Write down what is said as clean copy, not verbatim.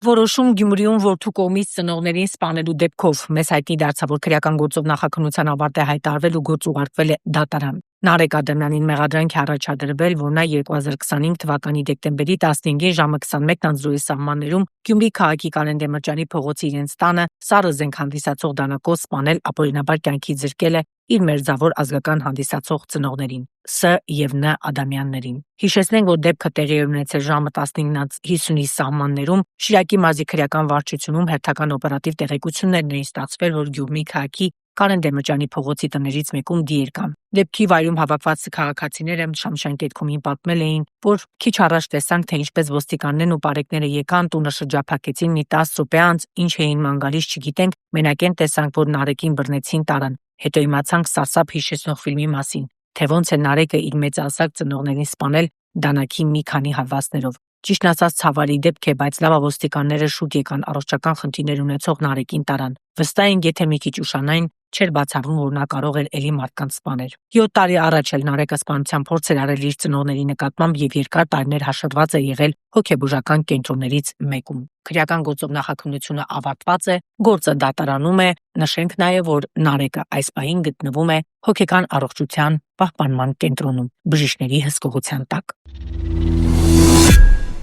Որոշում Գյումրիում որդու կողմից ծնողներին սպանելու դեպքով մեզ հայտնի դարձավ, որ քրեական գործով նախաքննության ավարտ է հայտարարվել ու գործ ուղարկվել է դատարան։ Նարեկ Ադամյանին մեղադրանք է առաջադրվել, որ նա 2025 թվականի դեկտեմբերի 15-ին ժամը 21:00 սահմաններում Գյումրի քաղաքի Կարեն Դեմիրճյանի փողոցի իրենց տանը սառը զենք հանդիսացող դանակով սպանել, ապօրինաբար կյանքի զրկել է իր մերձավոր ազգական հանդիսացող ծնողներին՝ Ս. և Ն. Ադամյաններին։ Հիշեցնենք, որ դեպքը տեղի է ունեցել ժամը 15:50-ի սահմաններում։ Շիրակի մարզի քրեական վարչությունում հերթական օպերատիվ տեղեկություններն էին ստացվել, որ Գյումրի քաղաքի Կարեն Դեմիրճյանի փողոցի տներից մեկում դիեր կան։ Դեպքի վայրում հավաքված քաղաքացիները Շամշայն Կետքումին պատմել էին, որ քիչ առաջ տեսանք, թե ինչպես ոստիկաններն ու պարեկները եկան, տունը շրջափակեցին մի 10 րոպե անց, ինչ էին ման գալիս չգիտենք, մենակ են տեսանք, որ Նարեկին բռնեցին, տարան։ Հետո իմացանք սարսափ հիշեցնող ֆիլմի մասին, թե ոնց է Նարեկը իր մեծահասակ ծնողներին սպանել դանակի մի քանի հատվածներով։ Ճիշտն ասած ցավալի դեպք է, բայց լավ ոստիկանները շուտ եկան, առողջական խնդիրներ ունեցող Նարեկին տարան։ Վստահ ենք, եթե մի քիչ ուշանային, չէր բացառվում, որ նա կարող էր էլի մարդկանց սպանել։ 7 տարի առաջ էլ Նարեկը սպանության փորձ էր արել իր ծնողների նկատմամբ եւ երկար տարիներ հաշտված է եղել հոգեբուժական կենտրոններից մեկում։ Քրեական գործով նախաքննությունը ավարտված է, գործը դատարանում է։ Նշենք նաեւ, որ Նարեկը այս պահին գտնվում է հոգեկան առողջության պահպանման կենտրոնում, բժիշկների հսկողության տակ։